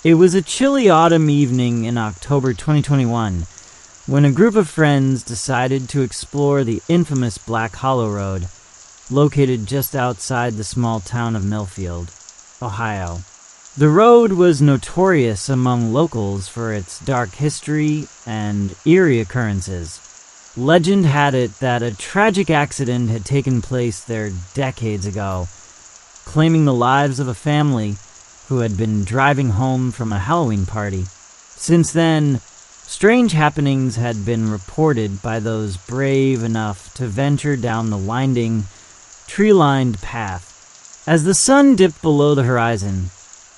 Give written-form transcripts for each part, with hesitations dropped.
It was a chilly autumn evening in October 2021 when a group of friends decided to explore the infamous Black Hollow Road, located just outside the small town of Millfield, Ohio. The road was notorious among locals for its dark history and eerie occurrences. Legend had it that a tragic accident had taken place there decades ago, claiming the lives of a family who had been driving home from a Halloween party. Since then, strange happenings had been reported by those brave enough to venture down the winding, tree-lined path. As the sun dipped below the horizon,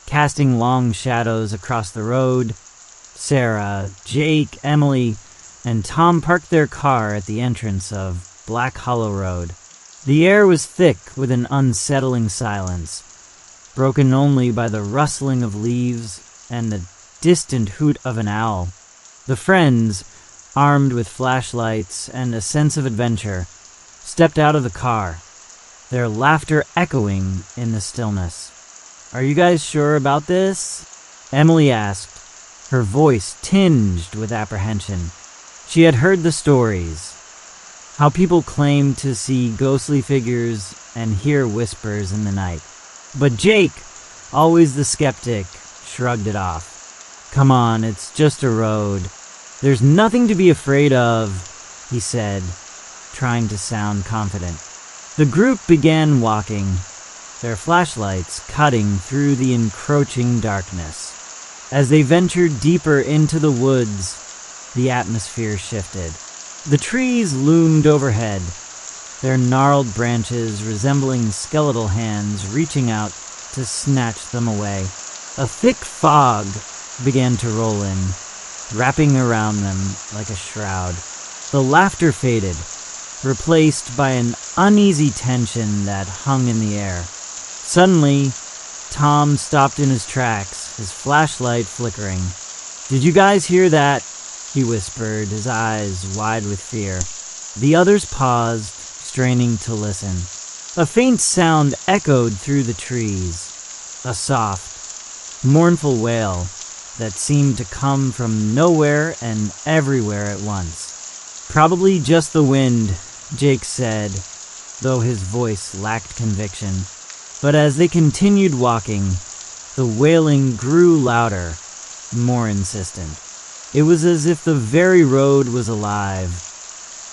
casting long shadows across the road, Sarah, Jake, Emily, and Tom parked their car at the entrance of Black Hollow Road. The air was thick with an unsettling silence, broken only by the rustling of leaves and the distant hoot of an owl. The friends, armed with flashlights and a sense of adventure, stepped out of the car, their laughter echoing in the stillness. "Are you guys sure about this?" Emily asked, her voice tinged with apprehension. She had heard the stories, how people claimed to see ghostly figures and hear whispers in the night. But Jake, always the skeptic, shrugged it off. "Come on, it's just a road. There's nothing to be afraid of," he said, trying to sound confident. The group began walking, their flashlights cutting through the encroaching darkness. As they ventured deeper into the woods, the atmosphere shifted. The trees loomed overhead, their gnarled branches resembling skeletal hands reaching out to snatch them away. A thick fog began to roll in, wrapping around them like a shroud. The laughter faded, replaced by an uneasy tension that hung in the air. Suddenly, Tom stopped in his tracks, his flashlight flickering. "Did you guys hear that?" he whispered, his eyes wide with fear. The others paused, straining to listen. A faint sound echoed through the trees, a soft, mournful wail that seemed to come from nowhere and everywhere at once. "Probably just the wind," Jake said, though his voice lacked conviction. But as they continued walking, the wailing grew louder, more insistent. It was as if the very road was alive,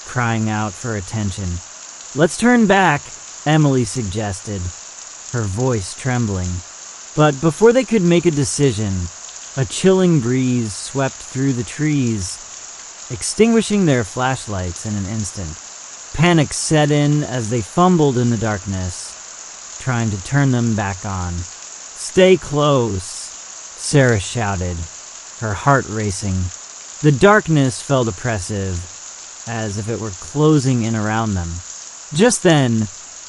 crying out for attention. "Let's turn back," Emily suggested, her voice trembling. But before they could make a decision, a chilling breeze swept through the trees, extinguishing their flashlights in an instant. Panic set in as they fumbled in the darkness, trying to turn them back on. "Stay close," Sarah shouted, her heart racing. The darkness felt oppressive, as if it were closing in around them. Just then,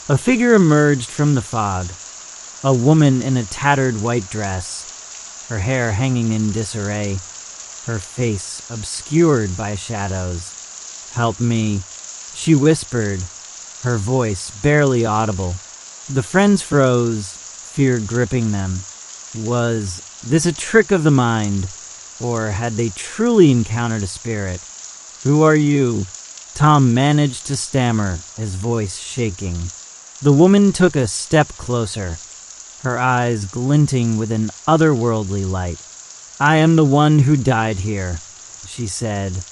a figure emerged from the fog, a woman in a tattered white dress, her hair hanging in disarray, her face obscured by shadows. "Help me," she whispered, her voice barely audible. The friends froze, fear gripping them. Was this a trick of the mind, or had they truly encountered a spirit? "Who are you?" Tom managed to stammer, his voice shaking. The woman took a step closer, her eyes glinting with an otherworldly light. "I am the one who died here," she said,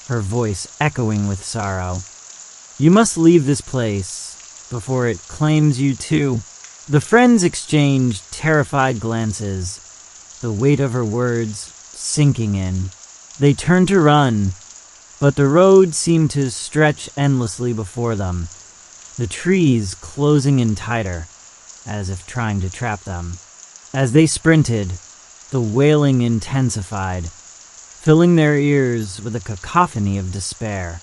her voice echoing with sorrow. "You must leave this place before it claims you too." The friends exchanged terrified glances, the weight of her words sinking in. They turned to run, but the road seemed to stretch endlessly before them, the trees closing in tighter, as if trying to trap them. As they sprinted, the wailing intensified, filling their ears with a cacophony of despair.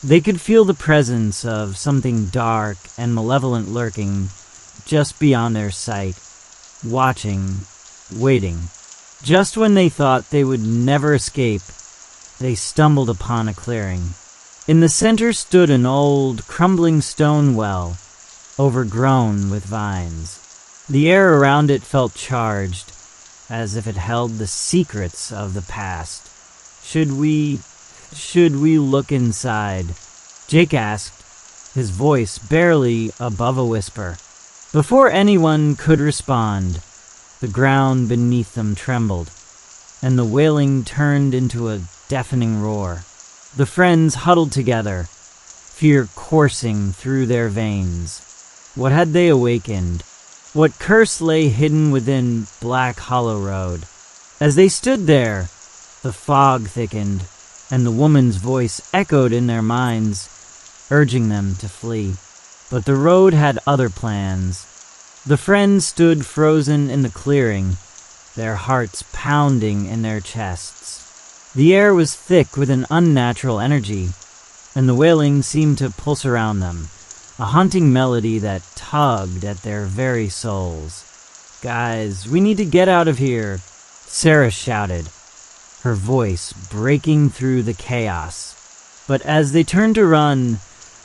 They could feel the presence of something dark and malevolent lurking just beyond their sight, watching, waiting. Just when they thought they would never escape, they stumbled upon a clearing. In the center stood an old, crumbling stone well, overgrown with vines. The air around it felt charged, as if it held the secrets of the past. Should we look inside? Jake asked, his voice barely above a whisper. Before anyone could respond, the ground beneath them trembled, and the wailing turned into a deafening roar. The friends huddled together, fear coursing through their veins. What had they awakened? What curse lay hidden within Black Hollow Road? As they stood there, the fog thickened, and the woman's voice echoed in their minds, urging them to flee. But the road had other plans. The friends stood frozen in the clearing, their hearts pounding in their chests. The air was thick with an unnatural energy, and the wailing seemed to pulse around them, a haunting melody that tugged at their very souls. "Guys, we need to get out of here," Sarah shouted, her voice breaking through the chaos. But as they turned to run,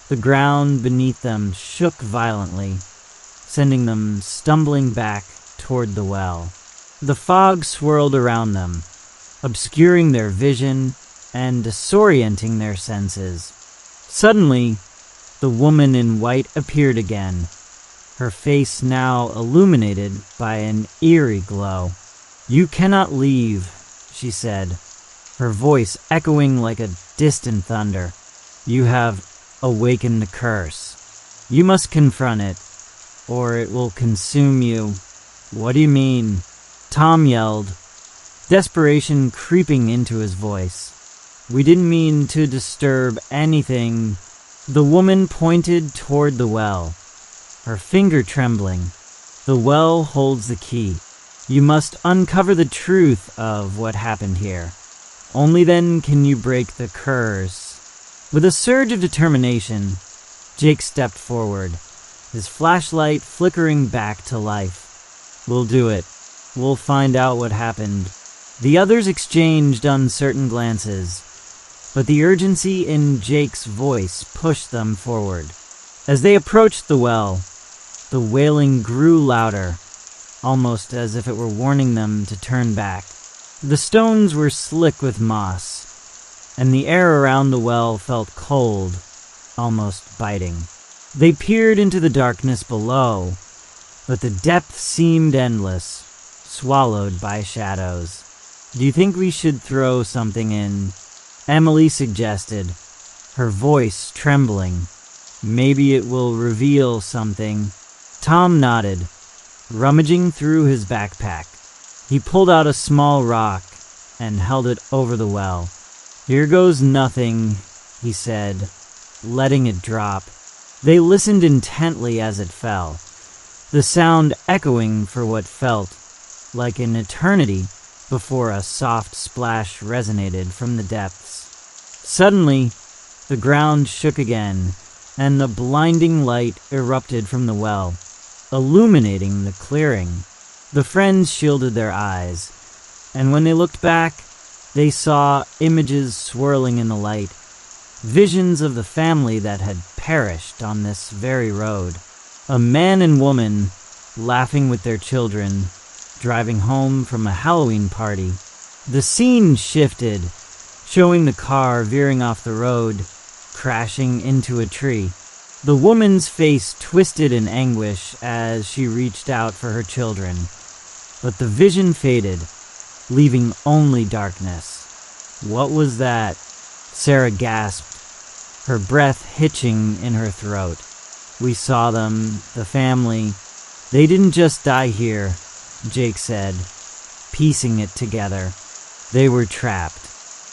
the ground beneath them shook violently, sending them stumbling back toward the well. The fog swirled around them, obscuring their vision and disorienting their senses. Suddenly, the woman in white appeared again, her face now illuminated by an eerie glow. "You cannot leave," she said, her voice echoing like a distant thunder. "You have awakened the curse. You must confront it, or it will consume you." "What do you mean?" Tom yelled, desperation creeping into his voice. "We didn't mean to disturb anything." The woman pointed toward the well, her finger trembling. "The well holds the key. You must uncover the truth of what happened here. Only then can you break the curse." With a surge of determination, Jake stepped forward, his flashlight flickering back to life. "We'll do it. We'll find out what happened." The others exchanged uncertain glances, but the urgency in Jake's voice pushed them forward. As they approached the well, the wailing grew louder, almost as if it were warning them to turn back. The stones were slick with moss, and the air around the well felt cold, almost biting. They peered into the darkness below, but the depth seemed endless, swallowed by shadows. "Do you think we should throw something in?" Emily suggested, her voice trembling. "Maybe it will reveal something." Tom nodded, rummaging through his backpack. He pulled out a small rock and held it over the well. "Here goes nothing," he said, letting it drop. They listened intently as it fell, the sound echoing for what felt like an eternity before a soft splash resonated from the depths. Suddenly, the ground shook again, and the blinding light erupted from the well, illuminating the clearing. The friends shielded their eyes, and when they looked back, they saw images swirling in the light, visions of the family that had perished on this very road. A man and woman laughing with their children, driving home from a Halloween party. The scene shifted, showing the car veering off the road, crashing into a tree. The woman's face twisted in anguish as she reached out for her children, but the vision faded, leaving only darkness. "What was that?" Sarah gasped, her breath hitching in her throat. "We saw them, the family. They didn't just die here," Jake said, piecing it together. "They were trapped.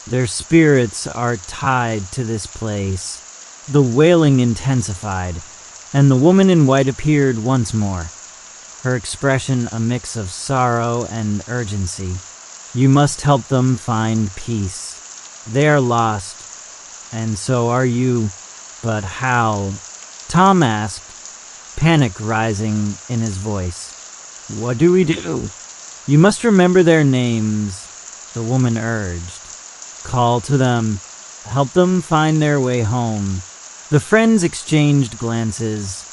Their spirits are tied to this place." The wailing intensified, and the woman in white appeared once more, her expression a mix of sorrow and urgency. "You must help them find peace. They are lost, and so are you. But how?" Tom asked, panic rising in his voice. "What do we do?" "You must remember their names," the woman urged. "Call to them. Help them find their way home." The friends exchanged glances,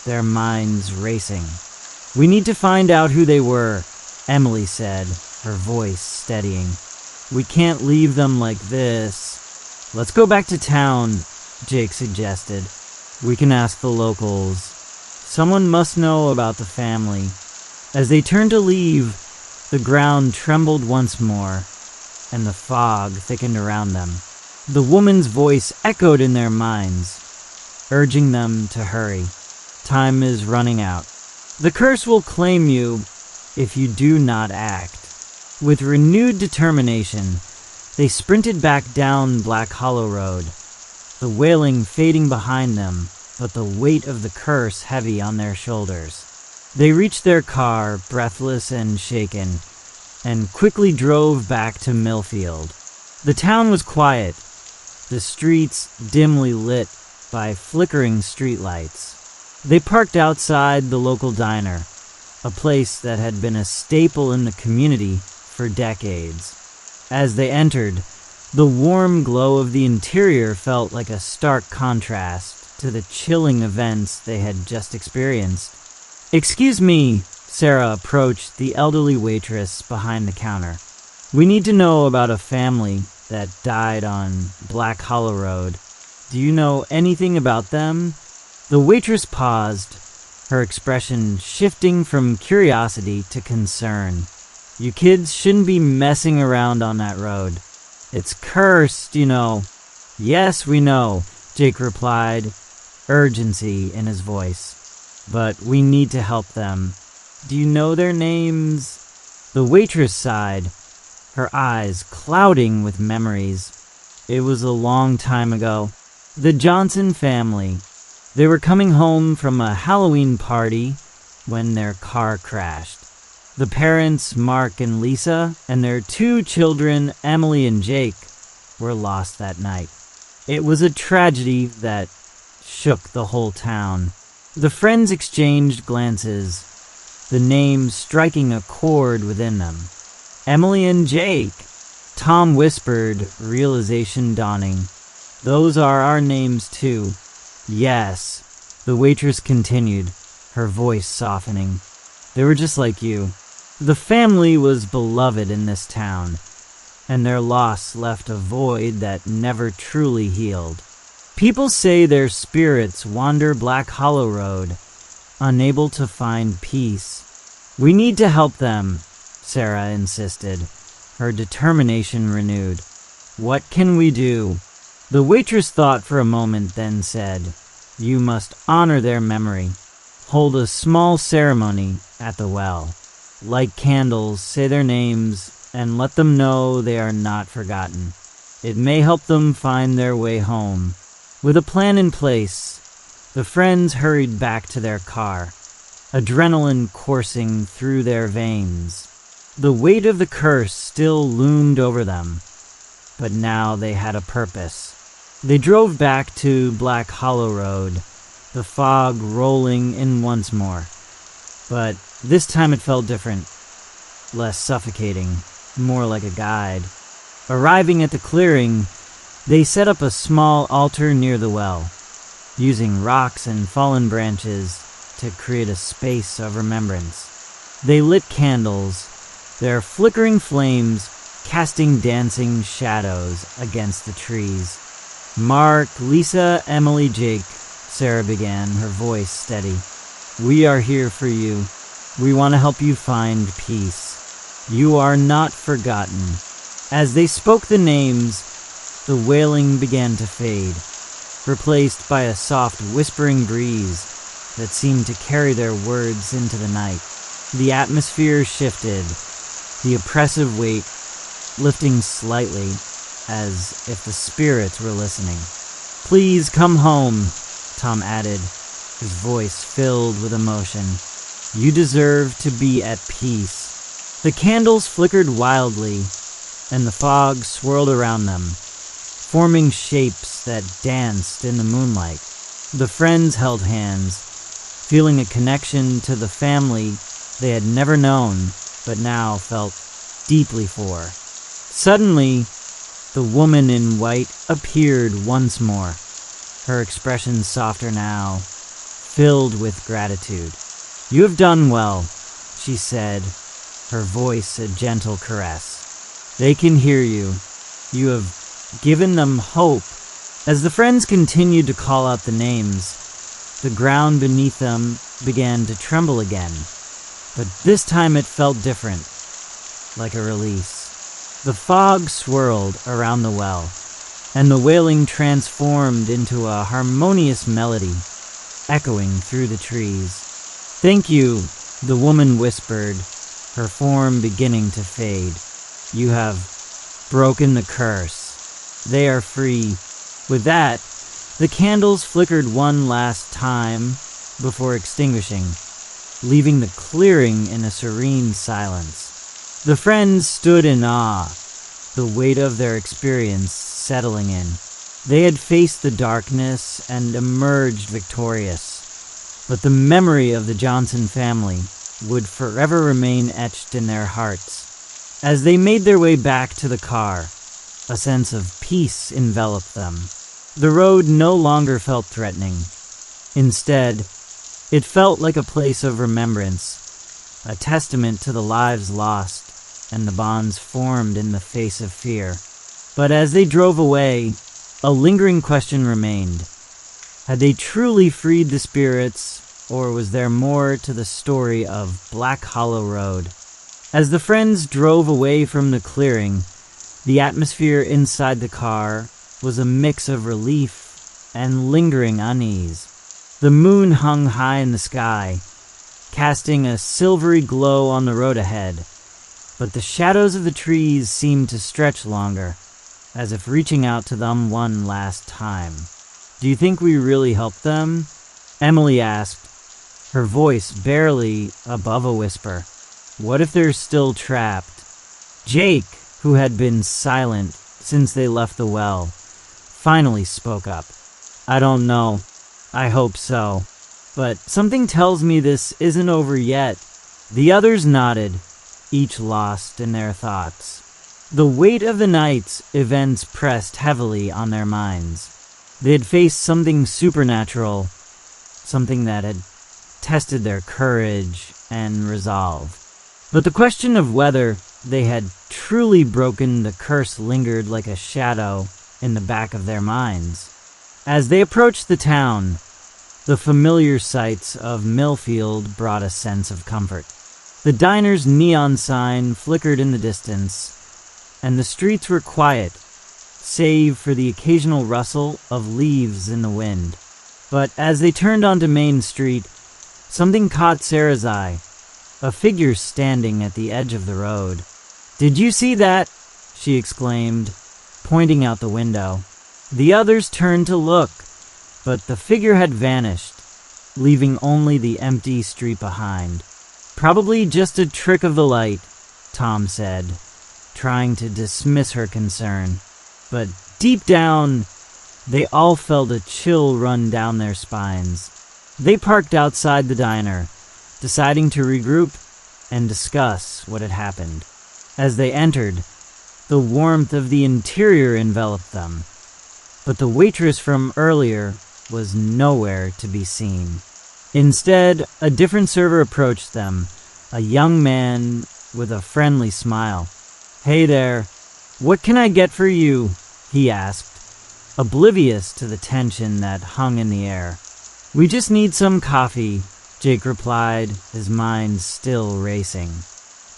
their minds racing. "We need to find out who they were," Emily said, her voice steadying. "We can't leave them like this." "Let's go back to town," Jake suggested. "We can ask the locals. Someone must know about the family." As they turned to leave, the ground trembled once more, and the fog thickened around them. The woman's voice echoed in their minds, urging them to hurry. "Time is running out. The curse will claim you if you do not act." With renewed determination, they sprinted back down Black Hollow Road, the wailing fading behind them, but the weight of the curse heavy on their shoulders. They reached their car, breathless and shaken, and quickly drove back to Millfield. The town was quiet, the streets dimly lit by flickering streetlights. They parked outside the local diner, a place that had been a staple in the community for decades. As they entered, the warm glow of the interior felt like a stark contrast to the chilling events they had just experienced. "Excuse me," Sarah approached the elderly waitress behind the counter. "We need to know about a family that died on Black Hollow Road. Do you know anything about them?" The waitress paused, her expression shifting from curiosity to concern. "You kids shouldn't be messing around on that road. It's cursed, you know." "Yes, we know," Jake replied, urgency in his voice. "But we need to help them. Do you know their names?" The waitress sighed, her eyes clouding with memories. "It was a long time ago. The Johnson family. They were coming home from a Halloween party when their car crashed. The parents, Mark and Lisa, and their 2 children, Emily and Jake, were lost that night. It was a tragedy that shook the whole town." The friends exchanged glances, the names striking a chord within them. "Emily and Jake," Tom whispered, realization dawning. "Those are our names too." "Yes," the waitress continued, her voice softening. "They were just like you. The family was beloved in this town, and their loss left a void that never truly healed. People say their spirits wander Black Hollow Road, unable to find peace. We need to help them," Sarah insisted, her determination renewed. "What can we do?" The waitress thought for a moment, then said, "You must honor their memory. Hold a small ceremony at the well. Light candles, say their names, and let them know they are not forgotten. It may help them find their way home." With a plan in place, the friends hurried back to their car, adrenaline coursing through their veins. The weight of the curse still loomed over them, but now they had a purpose. They drove back to Black Hollow Road, the fog rolling in once more. But this time it felt different, less suffocating, more like a guide. Arriving at the clearing, they set up a small altar near the well, using rocks and fallen branches to create a space of remembrance. They lit candles, their flickering flames casting dancing shadows against the trees. "Mark, Lisa, Emily, Jake," Sarah began, her voice steady. "We are here for you. We want to help you find peace. You are not forgotten." As they spoke the names, the wailing began to fade, replaced by a soft whispering breeze that seemed to carry their words into the night. The atmosphere shifted, the oppressive weight lifting slightly, as if the spirits were listening. "Please come home," Tom added, his voice filled with emotion. "You deserve to be at peace." The candles flickered wildly, and the fog swirled around them, forming shapes that danced in the moonlight. The friends held hands, feeling a connection to the family they had never known, but now felt deeply for. Suddenly, the woman in white appeared once more, her expression softer now, filled with gratitude. "You have done well," she said, her voice a gentle caress. "They can hear you. You have given them hope." As the friends continued to call out the names, the ground beneath them began to tremble again. But this time it felt different, like a release. The fog swirled around the well, and the wailing transformed into a harmonious melody, echoing through the trees. "Thank you," the woman whispered, her form beginning to fade. "You have broken the curse. They are free." With that, the candles flickered one last time before extinguishing, leaving the clearing in a serene silence. The friends stood in awe, the weight of their experience settling in. They had faced the darkness and emerged victorious, but the memory of the Johnson family would forever remain etched in their hearts. As they made their way back to the car, a sense of peace enveloped them. The road no longer felt threatening. Instead, it felt like a place of remembrance, a testament to the lives lost and the bonds formed in the face of fear. But as they drove away, a lingering question remained. Had they truly freed the spirits, or was there more to the story of Black Hollow Road? As the friends drove away from the clearing, the atmosphere inside the car was a mix of relief and lingering unease. The moon hung high in the sky, casting a silvery glow on the road ahead, but the shadows of the trees seemed to stretch longer, as if reaching out to them one last time. "Do you think we really helped them?" Emily asked, her voice barely above a whisper. "What if they're still trapped?" Jake, who had been silent since they left the well, finally spoke up. "I don't know. I hope so. But something tells me this isn't over yet." The others nodded, each lost in their thoughts. The weight of the night's events pressed heavily on their minds. They had faced something supernatural, something that had tested their courage and resolve. But the question of whether they had truly broken the curse lingered like a shadow in the back of their minds. As they approached the town, the familiar sights of Millfield brought a sense of comfort. The diner's neon sign flickered in the distance, and the streets were quiet, save for the occasional rustle of leaves in the wind. But as they turned onto Main Street, something caught Sarah's eye, a figure standing at the edge of the road. "Did you see that?" she exclaimed, pointing out the window. The others turned to look, but the figure had vanished, leaving only the empty street behind. "Probably just a trick of the light," Tom said, trying to dismiss her concern. But deep down, they all felt a chill run down their spines. They parked outside the diner, deciding to regroup and discuss what had happened. As they entered, the warmth of the interior enveloped them, but the waitress from earlier was nowhere to be seen. Instead, a different server approached them, a young man with a friendly smile. "Hey there, what can I get for you?" he asked, oblivious to the tension that hung in the air. "We just need some coffee," Jake replied, his mind still racing.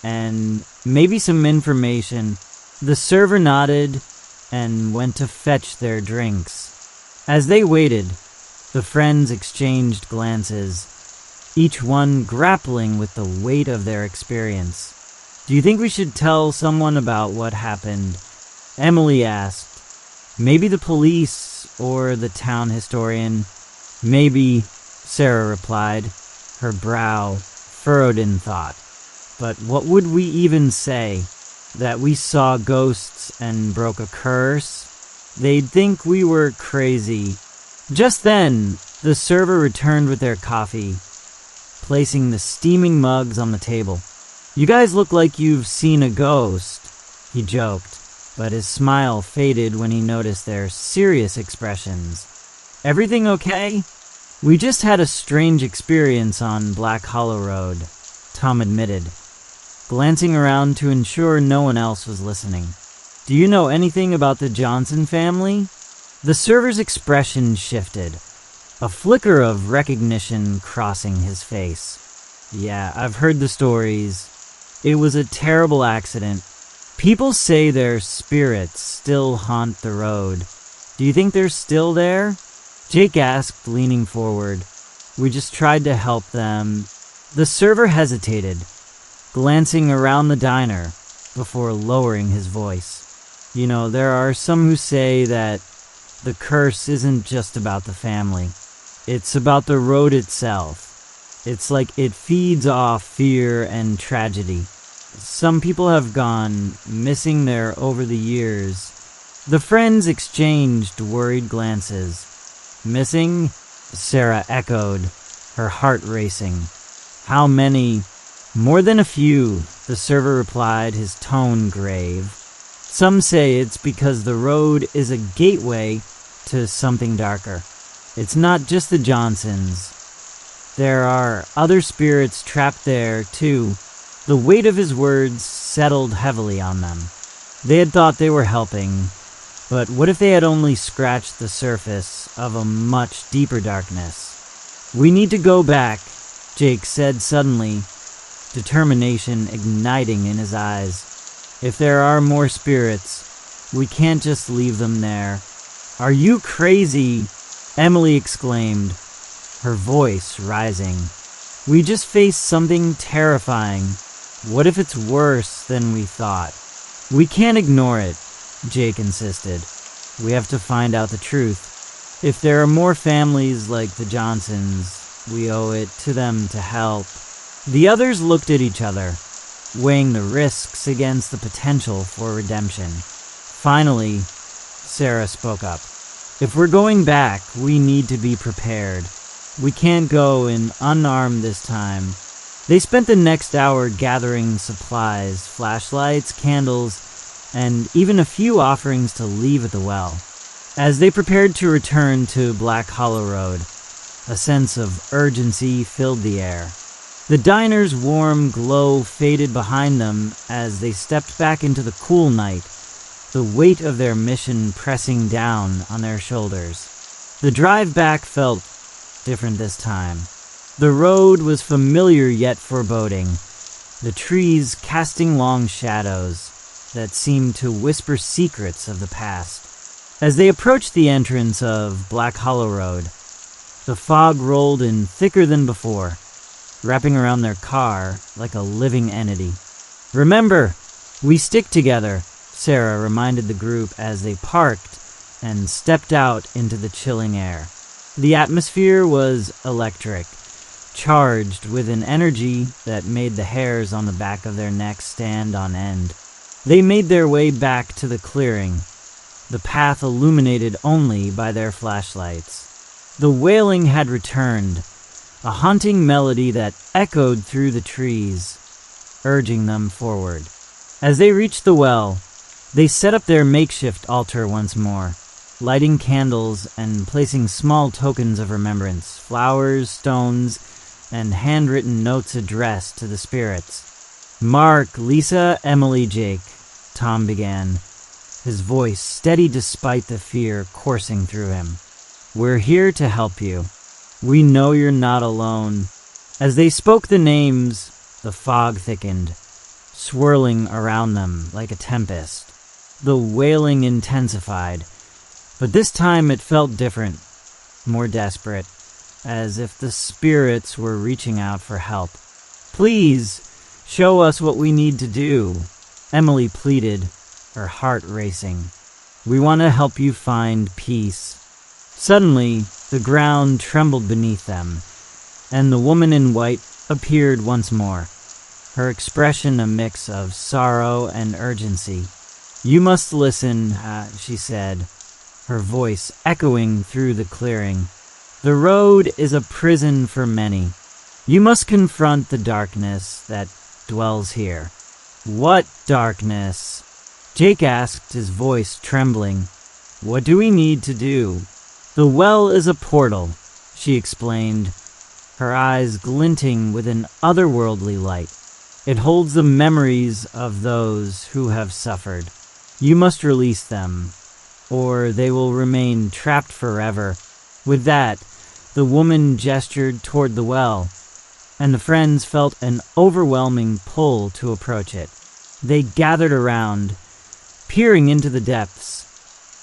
"And maybe some information." The server nodded and went to fetch their drinks. As they waited, the friends exchanged glances, each one grappling with the weight of their experience. "Do you think we should tell someone about what happened?" Emily asked. "Maybe the police or the town historian." "Maybe," Sarah replied, her brow furrowed in thought. "But what would we even say? That we saw ghosts and broke a curse? They'd think we were crazy." Just then, the server returned with their coffee, placing the steaming mugs on the table. "You guys look like you've seen a ghost," he joked, but his smile faded when he noticed their serious expressions. "Everything okay?" "We just had a strange experience on Black Hollow Road," Tom admitted, glancing around to ensure no one else was listening. "Do you know anything about the Johnson family?" The server's expression shifted, a flicker of recognition crossing his face. "Yeah, I've heard the stories. It was a terrible accident. People say their spirits still haunt the road. Do you think they're still there?" Jake asked, leaning forward. "We just tried to help them." The server hesitated, glancing around the diner before lowering his voice. "You know, there are some who say that the curse isn't just about the family. It's about the road itself. It's like it feeds off fear and tragedy. Some people have gone missing there over the years." The friends exchanged worried glances. "Missing?" Sarah echoed, her heart racing. "How many?" "More than a few," the server replied, his tone grave. "Some say it's because the road is a gateway to something darker. It's not just the Johnsons. There are other spirits trapped there, too." The weight of his words settled heavily on them. They had thought they were helping, but what if they had only scratched the surface of a much deeper darkness? "We need to go back," Jake said suddenly, determination igniting in his eyes. "If there are more spirits, we can't just leave them there." "Are you crazy?" Emily exclaimed, her voice rising. "We just faced something terrifying. What if it's worse than we thought?" "We can't ignore it," Jake insisted. "We have to find out the truth. If there are more families like the Johnsons, we owe it to them to help." The others looked at each other, weighing the risks against the potential for redemption. Finally, Sarah spoke up. "If we're going back, we need to be prepared. We can't go in unarmed this time." They spent the next hour gathering supplies, flashlights, candles, and even a few offerings to leave at the well. As they prepared to return to Black Hollow Road, a sense of urgency filled the air. The diner's warm glow faded behind them as they stepped back into the cool night, the weight of their mission pressing down on their shoulders. The drive back felt different this time. The road was familiar yet foreboding, the trees casting long shadows that seemed to whisper secrets of the past. As they approached the entrance of Black Hollow Road, the fog rolled in thicker than before, wrapping around their car like a living entity. "Remember, we stick together," Sarah reminded the group as they parked and stepped out into the chilling air. The atmosphere was electric, charged with an energy that made the hairs on the back of their necks stand on end. They made their way back to the clearing, the path illuminated only by their flashlights. The wailing had returned, a haunting melody that echoed through the trees, urging them forward. As they reached the well, they set up their makeshift altar once more, lighting candles and placing small tokens of remembrance, flowers, stones, and handwritten notes addressed to the spirits. "Mark, Lisa, Emily, Jake," Tom began, his voice steady despite the fear coursing through him. "We're here to help you. We know you're not alone." As they spoke the names, the fog thickened, swirling around them like a tempest. The wailing intensified, but this time it felt different, more desperate, as if the spirits were reaching out for help. "Please, show us what we need to do," Emily pleaded, her heart racing. "We want to help you find peace." Suddenly, the ground trembled beneath them, and the woman in white appeared once more, her expression a mix of sorrow and urgency. "You must listen," she said, her voice echoing through the clearing. "The road is a prison for many. You must confront the darkness that dwells here." "What darkness?" Jake asked, his voice trembling. "What do we need to do?" "The well is a portal," she explained, her eyes glinting with an otherworldly light. It holds the memories of those who have suffered. You must release them, or they will remain trapped forever. With that, the woman gestured toward the well, and the friends felt an overwhelming pull to approach it. They gathered around, peering into the depths,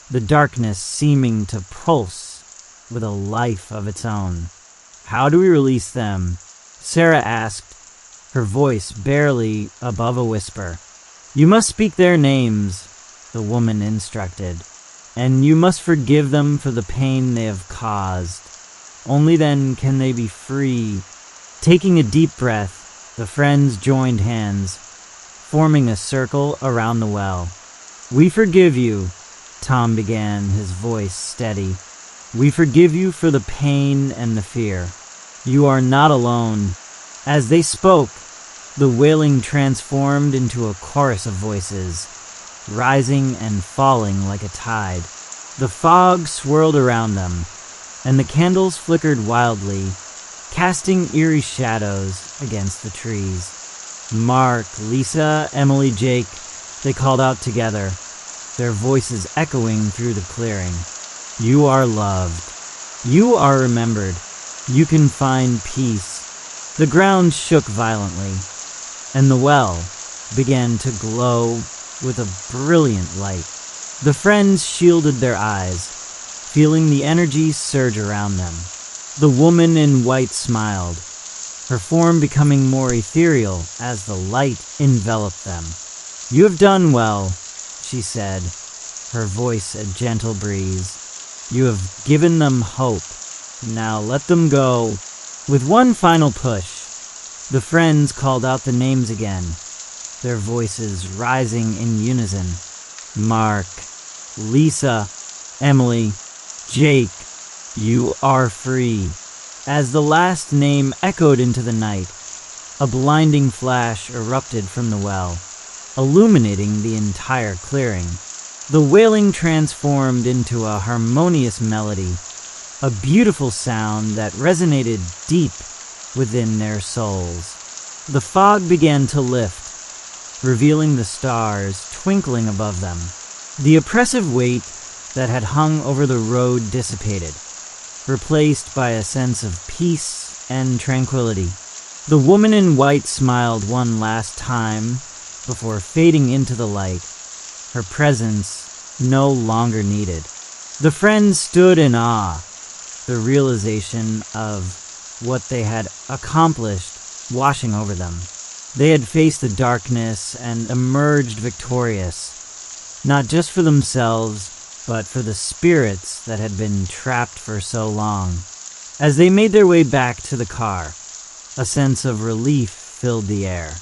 the darkness seeming to pulse with a life of its own. "How do we release them?" Sarah asked, her voice barely above a whisper. "You must speak their names," the woman instructed, "and you must forgive them for the pain they have caused. Only then can they be free." Taking a deep breath, the friends joined hands, forming a circle around the well. "We forgive you," Tom began, his voice steady. "We forgive you for the pain and the fear. You are not alone." As they spoke, the wailing transformed into a chorus of voices, rising and falling like a tide. The fog swirled around them, and the candles flickered wildly, casting eerie shadows against the trees. "Mark, Lisa, Emily, Jake," they called out together, their voices echoing through the clearing. "You are loved. You are remembered. You can find peace." The ground shook violently, and the well began to glow with a brilliant light. The friends shielded their eyes, feeling the energy surge around them. The woman in white smiled, her form becoming more ethereal as the light enveloped them. "You have done well," she said, her voice a gentle breeze. "You have given them hope. Now let them go." With one final push, the friends called out the names again, their voices rising in unison. "Mark, Lisa, Emily, Jake, you are free." As the last name echoed into the night, a blinding flash erupted from the well, illuminating the entire clearing. The wailing transformed into a harmonious melody, a beautiful sound that resonated deep within their souls. The fog began to lift, revealing the stars twinkling above them. The oppressive weight that had hung over the road dissipated, replaced by a sense of peace and tranquility. The woman in white smiled one last time before fading into the light, her presence no longer needed. The friends stood in awe, the realization of what they had accomplished washing over them. They had faced the darkness and emerged victorious, not just for themselves, but for the spirits that had been trapped for so long. As they made their way back to the car, a sense of relief filled the air.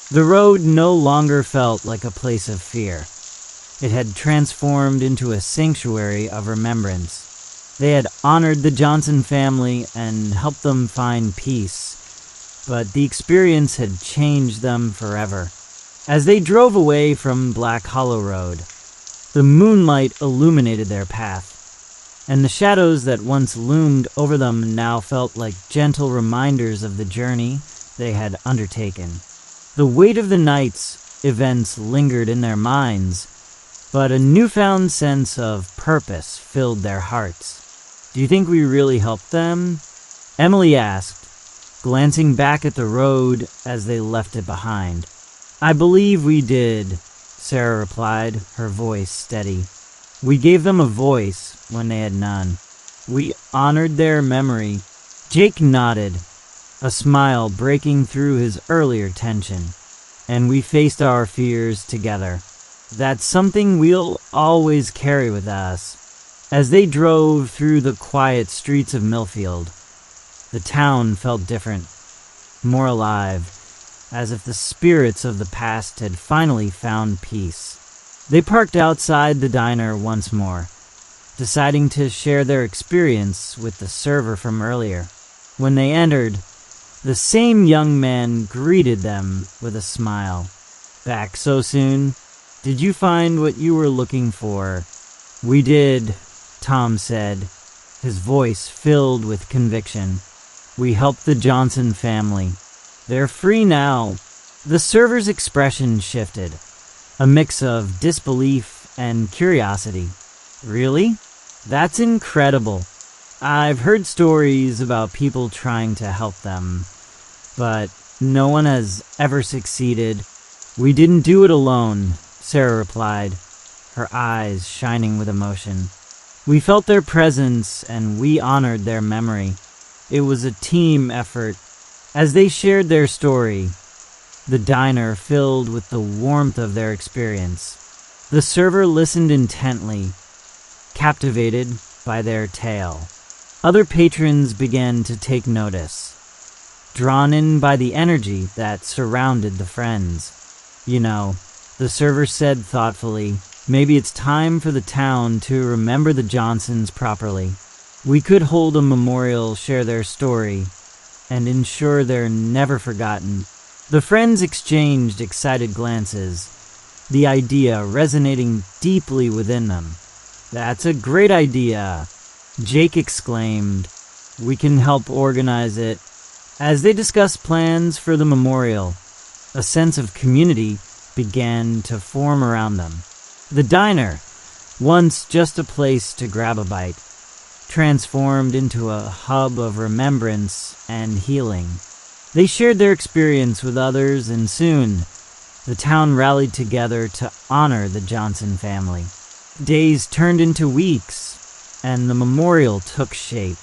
The road no longer felt like a place of fear. It had transformed into a sanctuary of remembrance. They had honored the Johnson family and helped them find peace, but the experience had changed them forever. As they drove away from Black Hollow Road, the moonlight illuminated their path, and the shadows that once loomed over them now felt like gentle reminders of the journey they had undertaken. The weight of the night's events lingered in their minds, but a newfound sense of purpose filled their hearts. "Do you think we really helped them?" Emily asked, glancing back at the road as they left it behind. "I believe we did," Sarah replied, her voice steady. "We gave them a voice when they had none. We honored their memory." Jake nodded, a smile breaking through his earlier tension. "And we faced our fears together. That's something we'll always carry with us." As they drove through the quiet streets of Millfield, the town felt different, more alive, as if the spirits of the past had finally found peace. They parked outside the diner once more, deciding to share their experience with the server from earlier. When they entered, the same young man greeted them with a smile. "Back so soon? Did you find what you were looking for?" "We did," Tom said, his voice filled with conviction. "We helped the Johnson family. They're free now. The server's expression shifted, a mix of disbelief and curiosity. Really? That's incredible. I've heard stories about people trying to help them, but no one has ever succeeded. We didn't do it alone, Sarah replied, her eyes shining with emotion. We felt their presence and we honored their memory. It was a team effort. As they shared their story, the diner filled with the warmth of their experience. The server listened intently, captivated by their tale. Other patrons began to take notice, drawn in by the energy that surrounded the friends. You know, the server said thoughtfully, maybe it's time for the town to remember the Johnsons properly. We could hold a memorial, share their story, and ensure they're never forgotten. The friends exchanged excited glances, the idea resonating deeply within them. That's a great idea, Jake exclaimed. We can help organize it. As they discussed plans for the memorial, a sense of community began to form around them. The diner, once just a place to grab a bite, transformed into a hub of remembrance and healing. They shared their experience with others, and soon, the town rallied together to honor the Johnson family. Days turned into weeks, and the memorial took shape.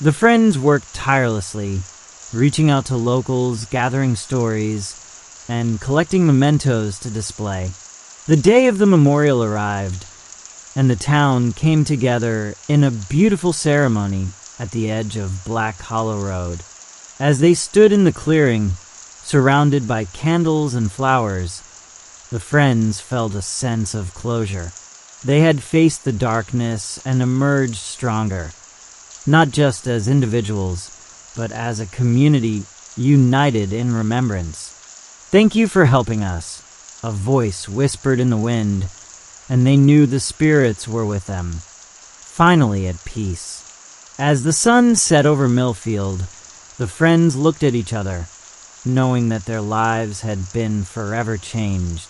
The friends worked tirelessly, reaching out to locals, gathering stories, and collecting mementos to display. The day of the memorial arrived, and the town came together in a beautiful ceremony at the edge of Black Hollow Road. As they stood in the clearing, surrounded by candles and flowers, the friends felt a sense of closure. They had faced the darkness and emerged stronger, not just as individuals, but as a community united in remembrance. Thank you for helping us, a voice whispered in the wind, and they knew the spirits were with them, finally at peace. As the sun set over Millfield, the friends looked at each other, knowing that their lives had been forever changed.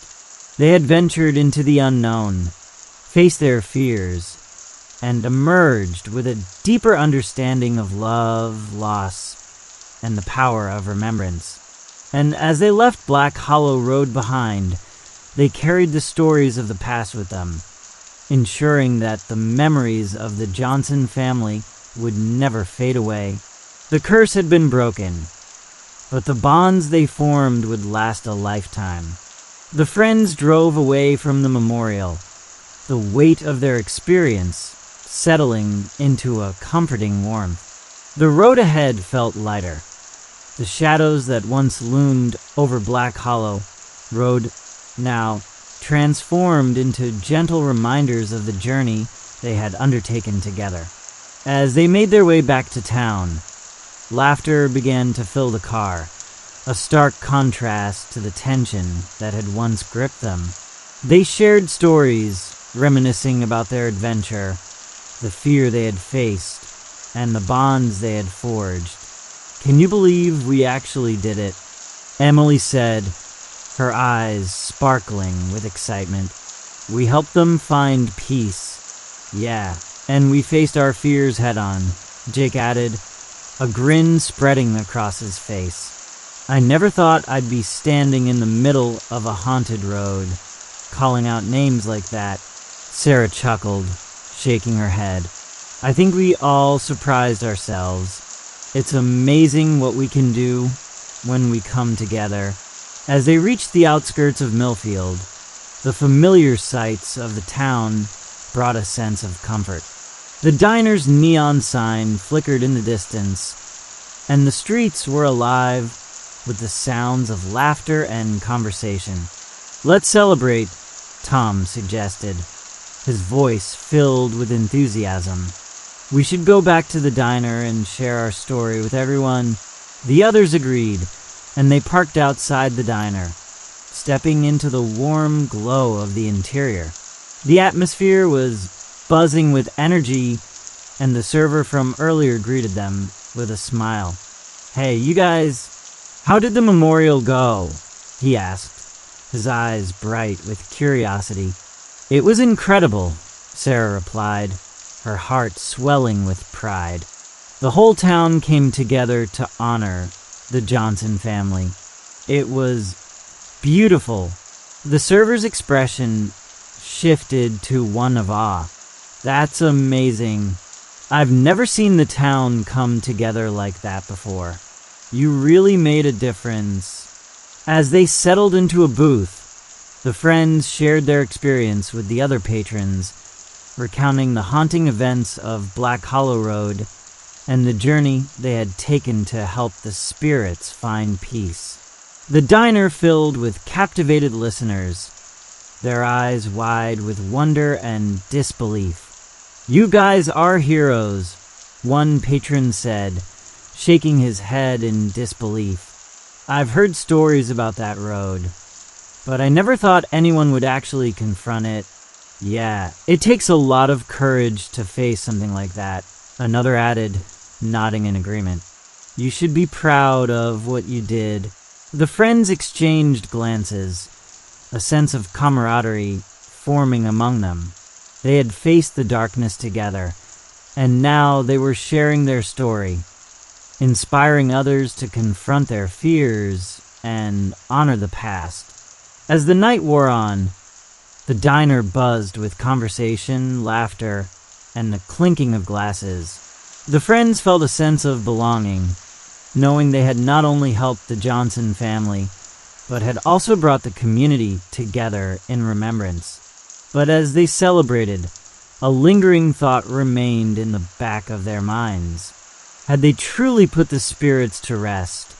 They had ventured into the unknown, faced their fears, and emerged with a deeper understanding of love, loss, and the power of remembrance. And as they left Black Hollow Road behind, they carried the stories of the past with them, ensuring that the memories of the Johnson family would never fade away. The curse had been broken, but the bonds they formed would last a lifetime. The friends drove away from the memorial, the weight of their experience settling into a comforting warmth. The road ahead felt lighter. The shadows that once loomed over Black Hollow Road now transformed into gentle reminders of the journey they had undertaken together. As they made their way back to town, laughter began to fill the car, a stark contrast to the tension that had once gripped them. They shared stories, reminiscing about their adventure, the fear they had faced, and the bonds they had forged. Can you believe we actually did it? Emily said, her eyes sparkling with excitement. We helped them find peace. Yeah, and we faced our fears head on, Jake added, a grin spreading across his face. I never thought I'd be standing in the middle of a haunted road, calling out names like that. Sarah chuckled, shaking her head. I think we all surprised ourselves. It's amazing what we can do when we come together. As they reached the outskirts of Millfield, the familiar sights of the town brought a sense of comfort. The diner's neon sign flickered in the distance, and the streets were alive with the sounds of laughter and conversation. Let's celebrate, Tom suggested, his voice filled with enthusiasm. We should go back to the diner and share our story with everyone. The others agreed, and they parked outside the diner, stepping into the warm glow of the interior. The atmosphere was buzzing with energy, and the server from earlier greeted them with a smile. Hey, you guys, how did the memorial go? he asked, his eyes bright with curiosity. It was incredible, Sarah replied, her heart swelling with pride. The whole town came together to honor the Johnson family. It was beautiful. The server's expression shifted to one of awe. That's amazing. I've never seen the town come together like that before. You really made a difference. As they settled into a booth, the friends shared their experience with the other patrons, recounting the haunting events of Black Hollow Road and the journey they had taken to help the spirits find peace. The diner filled with captivated listeners, their eyes wide with wonder and disbelief. You guys are heroes, one patron said, shaking his head in disbelief. I've heard stories about that road, but I never thought anyone would actually confront it. Yeah, it takes a lot of courage to face something like that, another added, nodding in agreement. You should be proud of what you did. The friends exchanged glances, a sense of camaraderie forming among them. They had faced the darkness together, and now they were sharing their story, inspiring others to confront their fears and honor the past. As the night wore on, the diner buzzed with conversation, laughter, and the clinking of glasses. The friends felt a sense of belonging, knowing they had not only helped the Johnson family, but had also brought the community together in remembrance. But as they celebrated, a lingering thought remained in the back of their minds. Had they truly put the spirits to rest,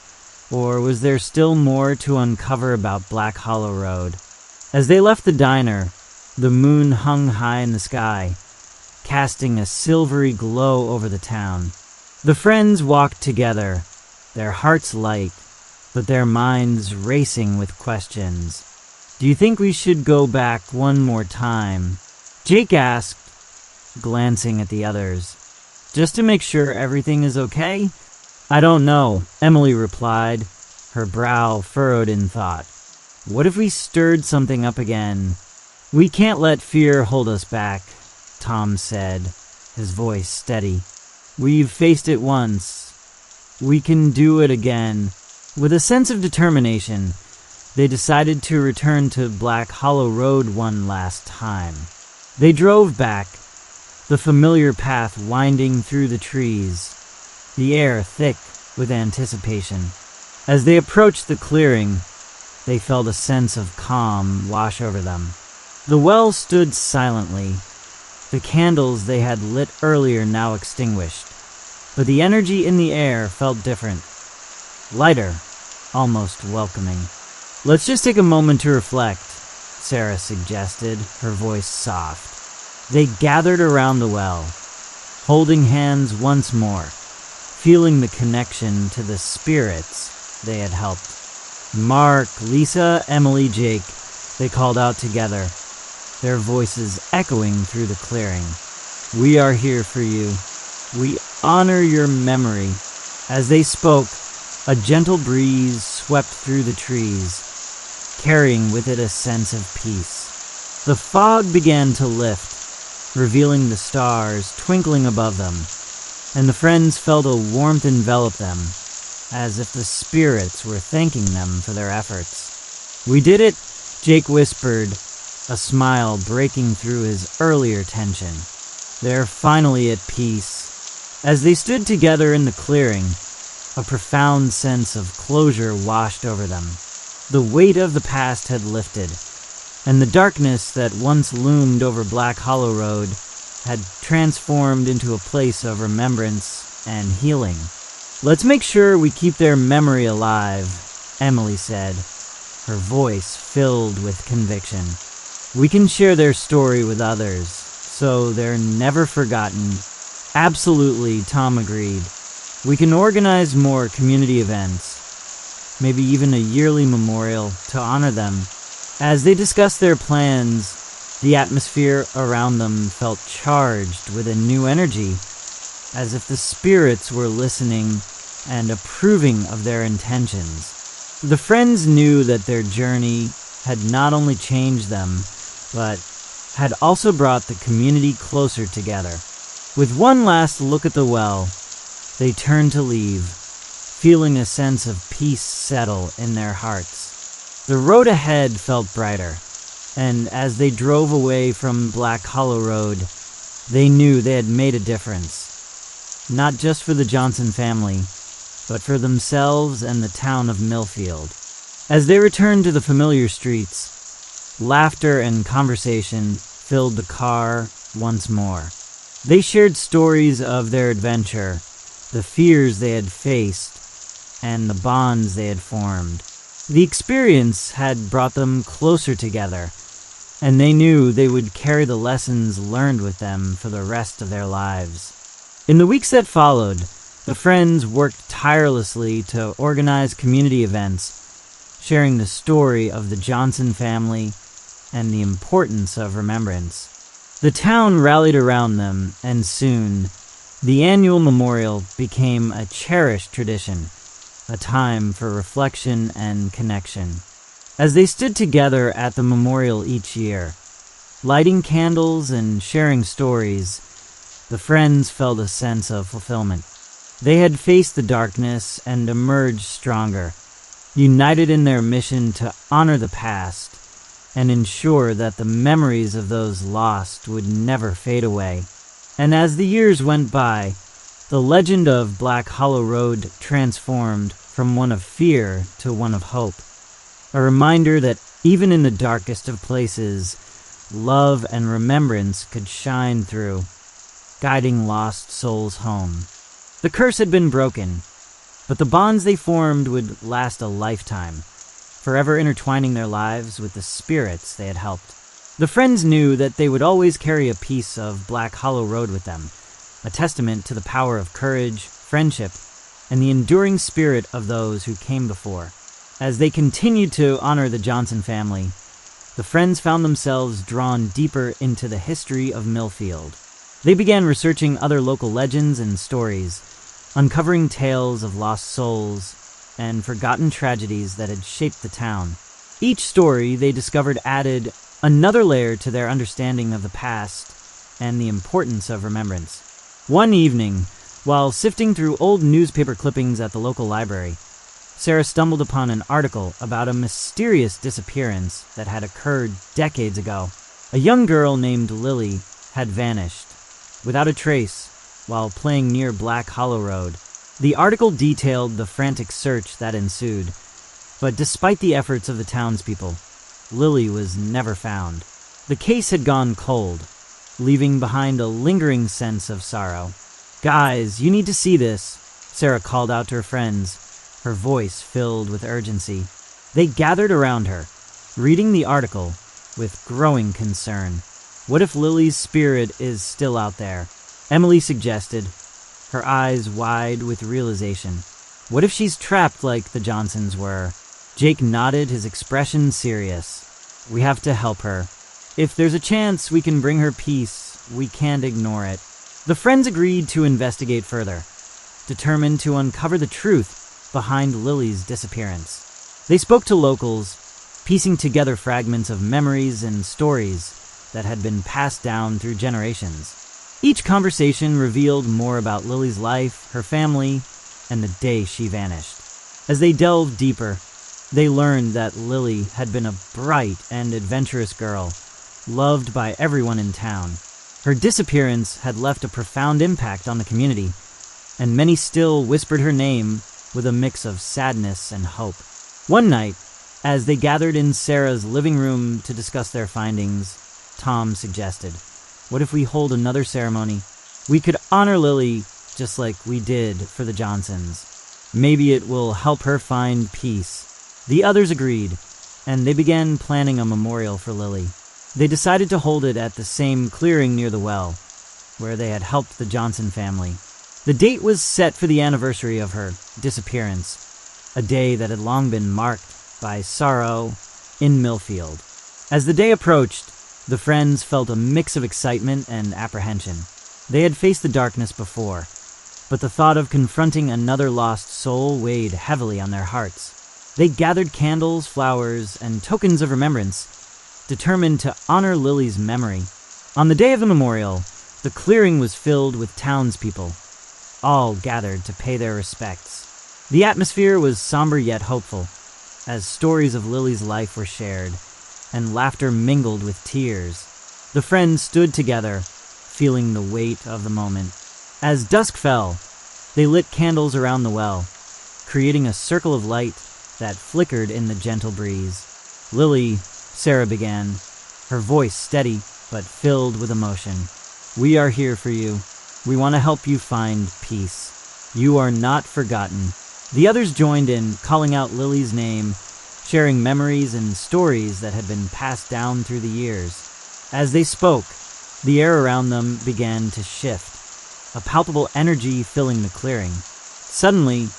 or was there still more to uncover about Black Hollow Road? As they left the diner, the moon hung high in the sky, casting a silvery glow over the town. The friends walked together, their hearts light, but their minds racing with questions. Do you think we should go back one more time? Jake asked, glancing at the others. Just to make sure everything is okay? I don't know, Emily replied, her brow furrowed in thought. What if we stirred something up again? We can't let fear hold us back, Tom said, his voice steady. We've faced it once. We can do it again. With a sense of determination, they decided to return to Black Hollow Road one last time. They drove back, the familiar path winding through the trees, the air thick with anticipation. As they approached the clearing, they felt a sense of calm wash over them. The well stood silently, the candles they had lit earlier now extinguished, but the energy in the air felt different, lighter, almost welcoming. Let's just take a moment to reflect, Sarah suggested, her voice soft. They gathered around the well, holding hands once more, feeling the connection to the spirits they had helped. Mark, Lisa, Emily, Jake, they called out together, their voices echoing through the clearing. We are here for you. We honor your memory. As they spoke, a gentle breeze swept through the trees, carrying with it a sense of peace. The fog began to lift, revealing the stars twinkling above them, and the friends felt a warmth envelop them, as if the spirits were thanking them for their efforts. We did it, Jake whispered, a smile breaking through his earlier tension. They're finally at peace. As they stood together in the clearing, a profound sense of closure washed over them. The weight of the past had lifted, and the darkness that once loomed over Black Hollow Road had transformed into a place of remembrance and healing. Let's make sure we keep their memory alive, Emily said, her voice filled with conviction. We can share their story with others, so they're never forgotten. Absolutely, Tom agreed. We can organize more community events, maybe even a yearly memorial to honor them. As they discussed their plans, the atmosphere around them felt charged with a new energy, as if the spirits were listening and approving of their intentions. The friends knew that their journey had not only changed them, but had also brought the community closer together. With one last look at the well, they turned to leave, feeling a sense of peace settle in their hearts. The road ahead felt brighter, and as they drove away from Black Hollow Road, they knew they had made a difference. Not just for the Johnson family, but for themselves and the town of Millfield. As they returned to the familiar streets, laughter and conversation filled the car once more. They shared stories of their adventure, the fears they had faced, and the bonds they had formed. The experience had brought them closer together, and they knew they would carry the lessons learned with them for the rest of their lives. In the weeks that followed, the friends worked tirelessly to organize community events, sharing the story of the Johnson family and the importance of remembrance. The town rallied around them, and soon, the annual memorial became a cherished tradition, a time for reflection and connection. As they stood together at the memorial each year, lighting candles and sharing stories, the friends felt a sense of fulfillment. They had faced the darkness and emerged stronger, united in their mission to honor the past and ensure that the memories of those lost would never fade away. And as the years went by, the legend of Black Hollow Road transformed from one of fear to one of hope, a reminder that even in the darkest of places, love and remembrance could shine through, guiding lost souls home. The curse had been broken, but the bonds they formed would last a lifetime, forever intertwining their lives with the spirits they had helped. The friends knew that they would always carry a piece of Black Hollow Road with them, a testament to the power of courage, friendship, and the enduring spirit of those who came before. As they continued to honor the Johnson family, the friends found themselves drawn deeper into the history of Millfield. They began researching other local legends and stories, uncovering tales of lost souls and forgotten tragedies that had shaped the town. Each story they discovered added another layer to their understanding of the past and the importance of remembrance. One evening, while sifting through old newspaper clippings at the local library, Sarah stumbled upon an article about a mysterious disappearance that had occurred decades ago. A young girl named Lily had vanished, without a trace, while playing near Black Hollow Road. The article detailed the frantic search that ensued, but despite the efforts of the townspeople, Lily was never found. The case had gone cold, leaving behind a lingering sense of sorrow. "Guys, you need to see this," Sarah called out to her friends, her voice filled with urgency. They gathered around her, reading the article with growing concern. "What if Lily's spirit is still out there?" Emily suggested, her eyes wide with realization. "What if she's trapped like the Johnsons were?" Jake nodded, his expression serious. "We have to help her. If there's a chance we can bring her peace, we can't ignore it." The friends agreed to investigate further, determined to uncover the truth behind Lily's disappearance. They spoke to locals, piecing together fragments of memories and stories that had been passed down through generations. Each conversation revealed more about Lily's life, her family, and the day she vanished. As they delved deeper, they learned that Lily had been a bright and adventurous girl, loved by everyone in town. Her disappearance had left a profound impact on the community, and many still whispered her name with a mix of sadness and hope. One night, as they gathered in Sarah's living room to discuss their findings, Tom suggested, "What if we hold another ceremony? We could honor Lily just like we did for the Johnsons. Maybe it will help her find peace." The others agreed, and they began planning a memorial for Lily. They decided to hold it at the same clearing near the well, where they had helped the Johnson family. The date was set for the anniversary of her disappearance, a day that had long been marked by sorrow in Millfield. As the day approached, the friends felt a mix of excitement and apprehension. They had faced the darkness before, but the thought of confronting another lost soul weighed heavily on their hearts. They gathered candles, flowers, and tokens of remembrance, determined to honor Lily's memory. On the day of the memorial, the clearing was filled with townspeople, all gathered to pay their respects. The atmosphere was somber yet hopeful, as stories of Lily's life were shared, and laughter mingled with tears. The friends stood together, feeling the weight of the moment. As dusk fell, they lit candles around the well, creating a circle of light that flickered in the gentle breeze. "Lily," Sarah began, her voice steady but filled with emotion. "We are here for you. We want to help you find peace. You are not forgotten." The others joined in, calling out Lily's name, sharing memories and stories that had been passed down through the years. As they spoke, the air around them began to shift, a palpable energy filling the clearing. Suddenly,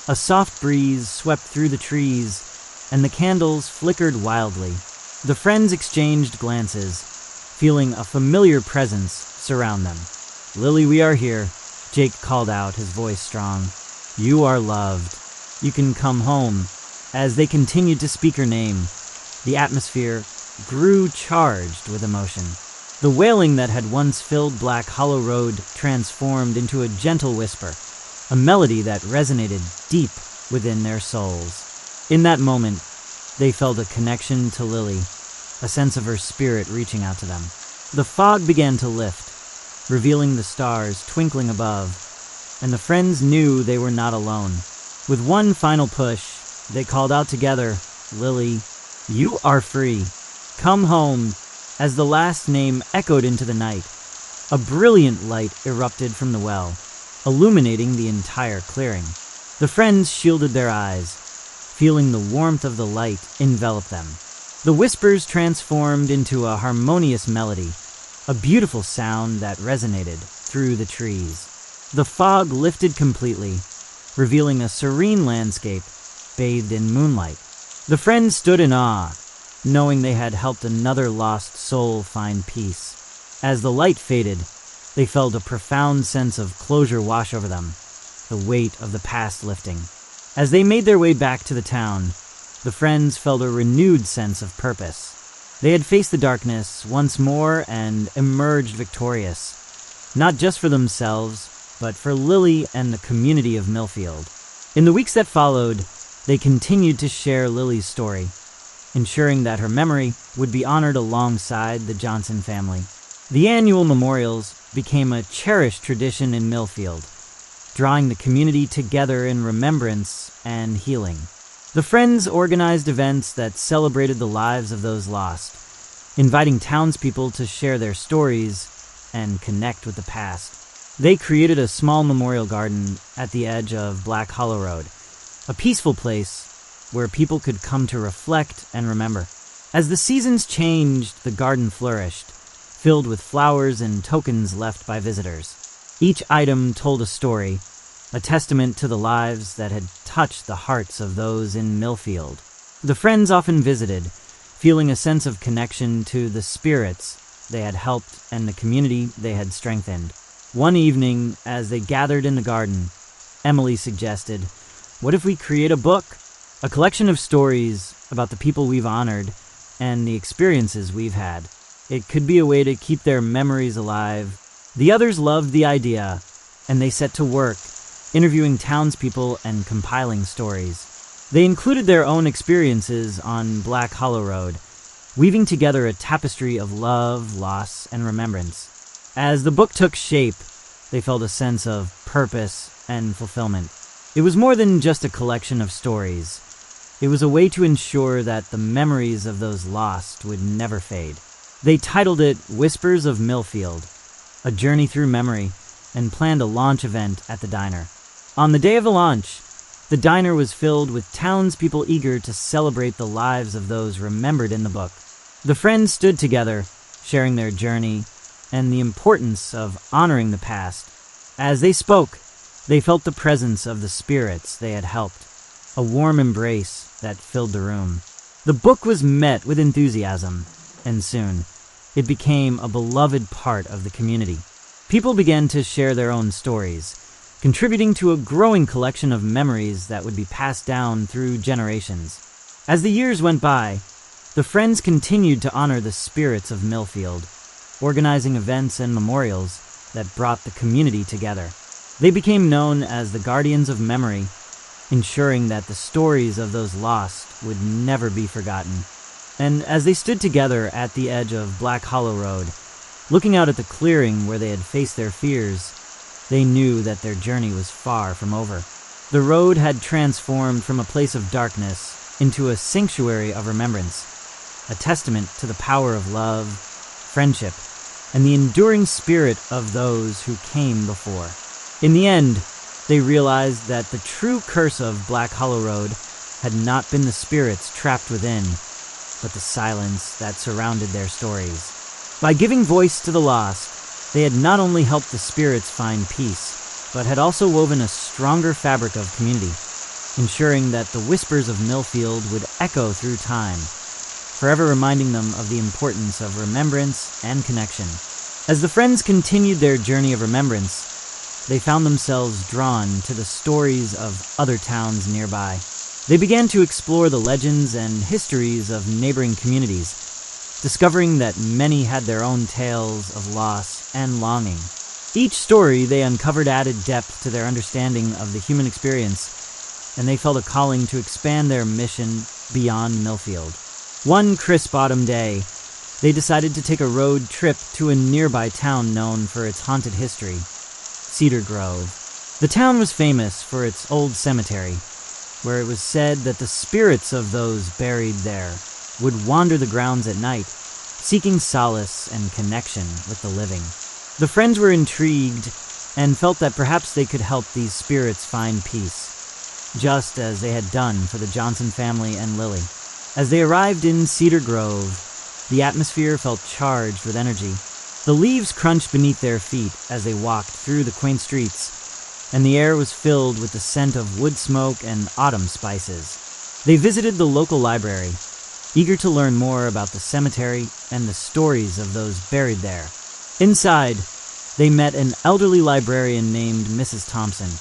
a soft breeze swept through the trees, and the candles flickered wildly. The friends exchanged glances, feeling a familiar presence surround them. "Lily, we are here," Jake called out, his voice strong. "You are loved. You can come home." As they continued to speak her name, the atmosphere grew charged with emotion. The wailing that had once filled Black Hollow Road transformed into a gentle whisper, a melody that resonated deep within their souls. In that moment, they felt a connection to Lily, a sense of her spirit reaching out to them. The fog began to lift, revealing the stars twinkling above, and the friends knew they were not alone. With one final push, they called out together, "Lily, you are free. Come home." As the last name echoed into the night, a brilliant light erupted from the well, illuminating the entire clearing. The friends shielded their eyes, feeling the warmth of the light envelop them. The whispers transformed into a harmonious melody, a beautiful sound that resonated through the trees. The fog lifted completely, revealing a serene landscape bathed in moonlight. The friends stood in awe, knowing they had helped another lost soul find peace. As the light faded, they felt a profound sense of closure wash over them, the weight of the past lifting. As they made their way back to the town, the friends felt a renewed sense of purpose. They had faced the darkness once more and emerged victorious, not just for themselves, but for Lily and the community of Millfield. In the weeks that followed, they continued to share Lily's story, ensuring that her memory would be honored alongside the Johnson family. The annual memorials became a cherished tradition in Millfield, drawing the community together in remembrance and healing. The friends organized events that celebrated the lives of those lost, inviting townspeople to share their stories and connect with the past. They created a small memorial garden at the edge of Black Hollow Road, a peaceful place where people could come to reflect and remember. As the seasons changed, the garden flourished, filled with flowers and tokens left by visitors. Each item told a story, a testament to the lives that had touched the hearts of those in Millfield. The friends often visited, feeling a sense of connection to the spirits they had helped and the community they had strengthened. One evening, as they gathered in the garden, Emily suggested, "What if we create a book? A collection of stories about the people we've honored and the experiences we've had. It could be a way to keep their memories alive." The others loved the idea, and they set to work, interviewing townspeople and compiling stories. They included their own experiences on Black Hollow Road, weaving together a tapestry of love, loss, and remembrance. As the book took shape, they felt a sense of purpose and fulfillment. It was more than just a collection of stories. It was a way to ensure that the memories of those lost would never fade. They titled it Whispers of Millfield, a journey through memory, and planned a launch event at the diner. On the day of the launch, the diner was filled with townspeople eager to celebrate the lives of those remembered in the book. The friends stood together, sharing their journey and the importance of honoring the past. As they spoke, they felt the presence of the spirits they had helped, a warm embrace that filled the room. The book was met with enthusiasm, and soon it became a beloved part of the community. People began to share their own stories, contributing to a growing collection of memories that would be passed down through generations. As the years went by, the friends continued to honor the spirits of Millfield, organizing events and memorials that brought the community together. They became known as the Guardians of Memory, ensuring that the stories of those lost would never be forgotten. And as they stood together at the edge of Black Hollow Road, looking out at the clearing where they had faced their fears, they knew that their journey was far from over. The road had transformed from a place of darkness into a sanctuary of remembrance, a testament to the power of love, friendship, and the enduring spirit of those who came before. In the end, they realized that the true curse of Black Hollow Road had not been the spirits trapped within, but the silence that surrounded their stories. By giving voice to the lost, they had not only helped the spirits find peace, but had also woven a stronger fabric of community, ensuring that the whispers of Millfield would echo through time, forever reminding them of the importance of remembrance and connection. As the friends continued their journey of remembrance, they found themselves drawn to the stories of other towns nearby. They began to explore the legends and histories of neighboring communities, discovering that many had their own tales of loss and longing. Each story they uncovered added depth to their understanding of the human experience, and they felt a calling to expand their mission beyond Millfield. One crisp autumn day, they decided to take a road trip to a nearby town known for its haunted history, Cedar Grove. The town was famous for its old cemetery, where it was said that the spirits of those buried there would wander the grounds at night, seeking solace and connection with the living. The friends were intrigued and felt that perhaps they could help these spirits find peace, just as they had done for the Johnson family and Lily. As they arrived in Cedar Grove, the atmosphere felt charged with energy. The leaves crunched beneath their feet as they walked through the quaint streets, and the air was filled with the scent of wood smoke and autumn spices. They visited the local library, eager to learn more about the cemetery and the stories of those buried there. Inside, they met an elderly librarian named Mrs. Thompson,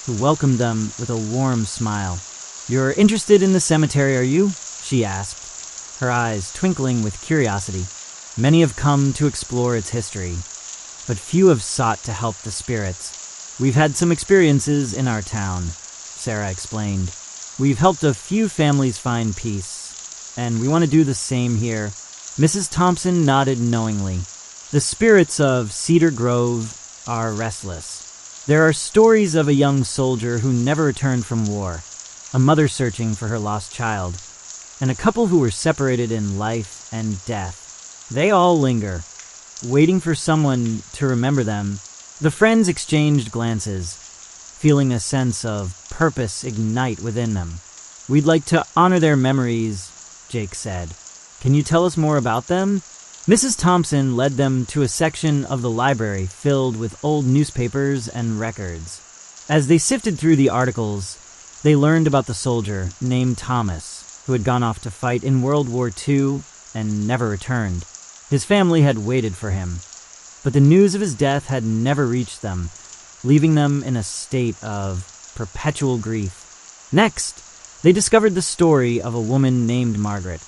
who welcomed them with a warm smile. "You're interested in the cemetery, are you?" she asked, her eyes twinkling with curiosity. "Many have come to explore its history, but few have sought to help the spirits. We've had some experiences in our town," Sarah explained. "We've helped a few families find peace, and we want to do the same here." Mrs. Thompson nodded knowingly. The spirits of Cedar Grove are restless. There are stories of a young soldier who never returned from war, a mother searching for her lost child, and a couple who were separated in life and death. They all linger, waiting for someone to remember them. The friends exchanged glances, feeling a sense of purpose ignite within them. "We'd like to honor their memories," Jake said. "Can you tell us more about them?" Mrs. Thompson led them to a section of the library filled with old newspapers and records. As they sifted through the articles, they learned about the soldier named Thomas, who had gone off to fight in World War II and never returned. His family had waited for him, but the news of his death had never reached them, leaving them in a state of perpetual grief. Next, they discovered the story of a woman named Margaret,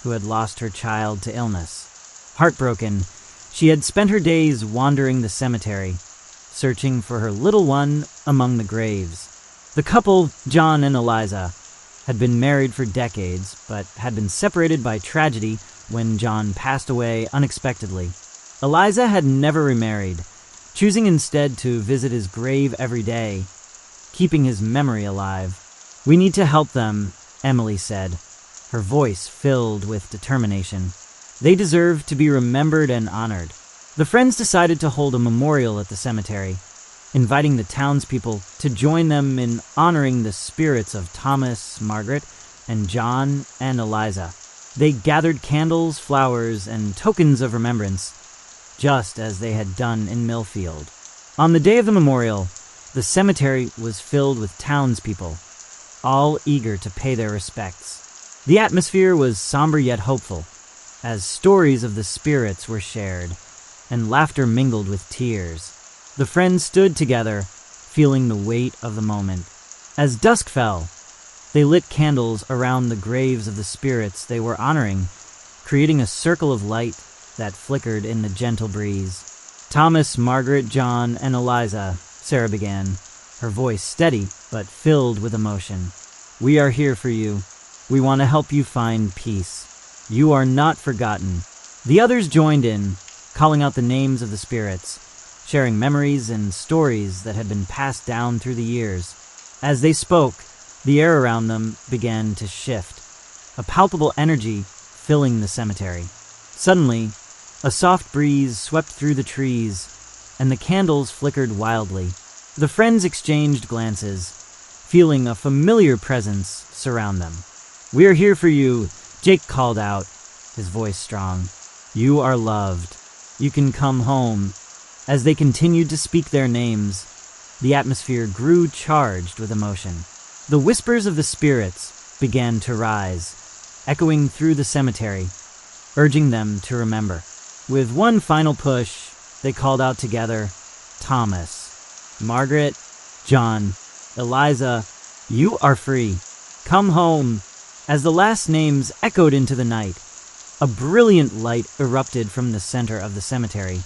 who had lost her child to illness. Heartbroken, she had spent her days wandering the cemetery, searching for her little one among the graves. The couple, John and Eliza, had been married for decades, but had been separated by tragedy when John passed away unexpectedly. Eliza had never remarried, choosing instead to visit his grave every day, keeping his memory alive. "We need to help them," Emily said, her voice filled with determination. They deserve to be remembered and honored. The friends decided to hold a memorial at the cemetery, inviting the townspeople to join them in honoring the spirits of Thomas, Margaret, and John and Eliza. They gathered candles, flowers, and tokens of remembrance, just as they had done in Millfield. On the day of the memorial, the cemetery was filled with townspeople, all eager to pay their respects. The atmosphere was somber yet hopeful, as stories of the spirits were shared, and laughter mingled with tears. The friends stood together, feeling the weight of the moment. As dusk fell, they lit candles around the graves of the spirits they were honoring, creating a circle of light that flickered in the gentle breeze. "Thomas, Margaret, John, and Eliza," Sarah began, her voice steady but filled with emotion. "We are here for you. We want to help you find peace. You are not forgotten." The others joined in, calling out the names of the spirits, sharing memories and stories that had been passed down through the years. As they spoke, the air around them began to shift, a palpable energy filling the cemetery. Suddenly, a soft breeze swept through the trees, and the candles flickered wildly. The friends exchanged glances, feeling a familiar presence surround them. "We are here for you," Jake called out, his voice strong. "You are loved. You can come home." As they continued to speak their names, the atmosphere grew charged with emotion. The whispers of the spirits began to rise, echoing through the cemetery, urging them to remember. With one final push, they called out together, "Thomas, Margaret, John, Eliza, you are free. Come home." As the last names echoed into the night, a brilliant light erupted from the center of the cemetery,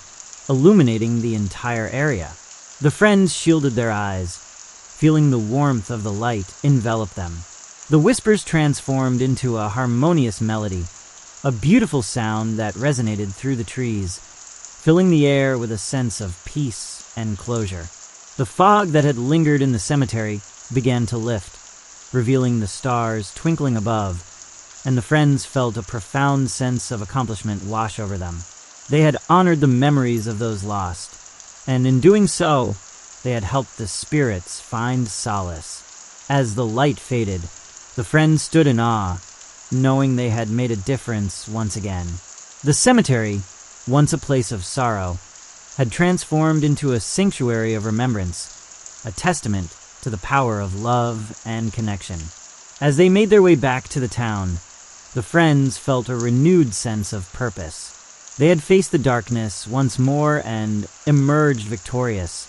illuminating the entire area. The friends shielded their eyes, feeling the warmth of the light envelop them. The whispers transformed into a harmonious melody, a beautiful sound that resonated through the trees, filling the air with a sense of peace and closure. The fog that had lingered in the cemetery began to lift, revealing the stars twinkling above, and the friends felt a profound sense of accomplishment wash over them. They had honored the memories of those lost, and in doing so, they had helped the spirits find solace. As the light faded, the friends stood in awe, knowing they had made a difference once again. The cemetery, once a place of sorrow, had transformed into a sanctuary of remembrance, a testament to the power of love and connection. As they made their way back to the town, the friends felt a renewed sense of purpose. They had faced the darkness once more and emerged victorious,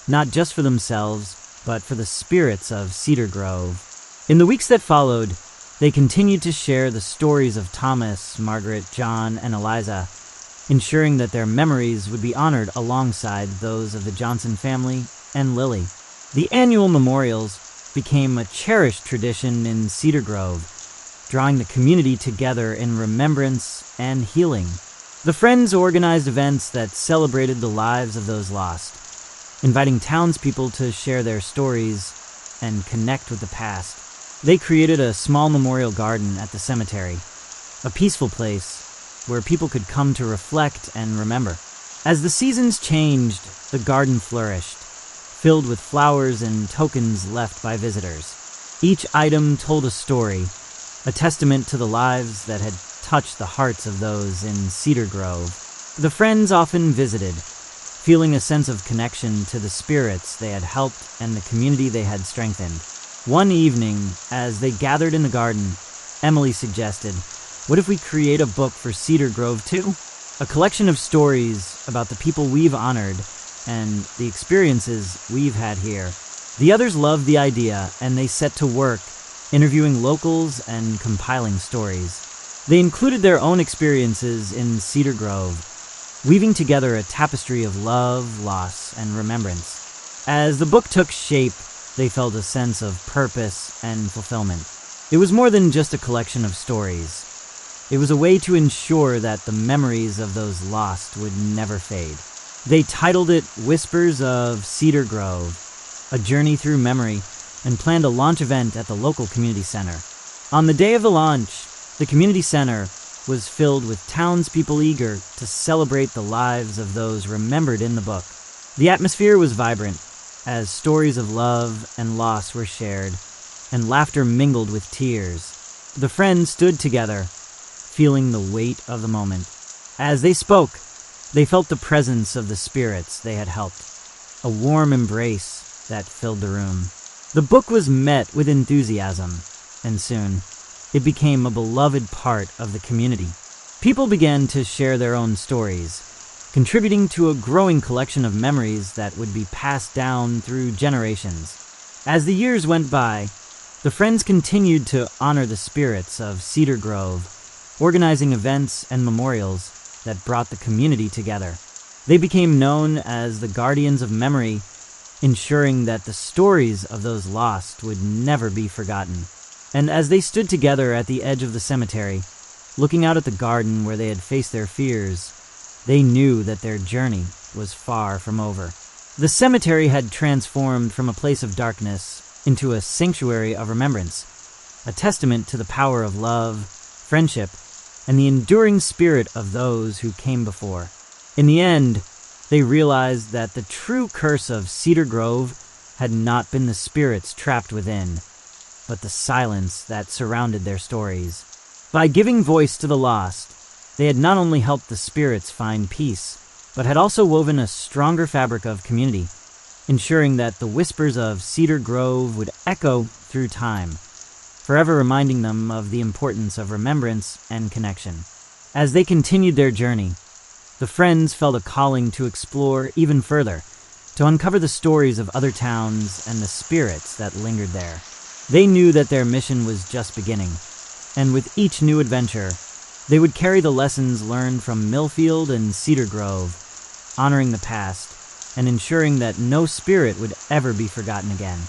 not just for themselves, but for the spirits of Cedar Grove. In the weeks that followed, they continued to share the stories of Thomas, Margaret, John, and Eliza, ensuring that their memories would be honored alongside those of the Johnson family and Lily. The annual memorials became a cherished tradition in Cedar Grove, drawing the community together in remembrance and healing. The friends organized events that celebrated the lives of those lost, inviting townspeople to share their stories and connect with the past. They created a small memorial garden at the cemetery, a peaceful place where people could come to reflect and remember. As the seasons changed, the garden flourished, filled with flowers and tokens left by visitors. Each item told a story, a testament to the lives that had touched the hearts of those in Cedar Grove. The friends often visited, feeling a sense of connection to the spirits they had helped and the community they had strengthened. One evening, as they gathered in the garden, Emily suggested, "What if we create a book for Cedar Grove too? A collection of stories about the people we've honored and the experiences we've had here." The others loved the idea, and they set to work, interviewing locals and compiling stories. They included their own experiences in Cedar Grove, weaving together a tapestry of love, loss, and remembrance. As the book took shape, they felt a sense of purpose and fulfillment. It was more than just a collection of stories. It was a way to ensure that the memories of those lost would never fade. They titled it Whispers of Cedar Grove, a journey through memory, and planned a launch event at the local community center. On the day of the launch, the community center was filled with townspeople eager to celebrate the lives of those remembered in the book. The atmosphere was vibrant, as stories of love and loss were shared, and laughter mingled with tears. The friends stood together, feeling the weight of the moment. As they spoke, they felt the presence of the spirits they had helped, a warm embrace that filled the room. The book was met with enthusiasm, and soon it became a beloved part of the community. People began to share their own stories, contributing to a growing collection of memories that would be passed down through generations. As the years went by, the friends continued to honor the spirits of Cedar Grove, organizing events and memorials that brought the community together. They became known as the Guardians of Memory, ensuring that the stories of those lost would never be forgotten. And as they stood together at the edge of the cemetery, looking out at the garden where they had faced their fears, they knew that their journey was far from over. The cemetery had transformed from a place of darkness into a sanctuary of remembrance, a testament to the power of love, friendship, and the enduring spirit of those who came before. In the end, they realized that the true curse of Cedar Grove had not been the spirits trapped within, but the silence that surrounded their stories. By giving voice to the lost, they had not only helped the spirits find peace, but had also woven a stronger fabric of community, ensuring that the whispers of Cedar Grove would echo through time, forever reminding them of the importance of remembrance and connection. As they continued their journey, the friends felt a calling to explore even further, to uncover the stories of other towns and the spirits that lingered there. They knew that their mission was just beginning, and with each new adventure, they would carry the lessons learned from Millfield and Cedar Grove, honoring the past and ensuring that no spirit would ever be forgotten again.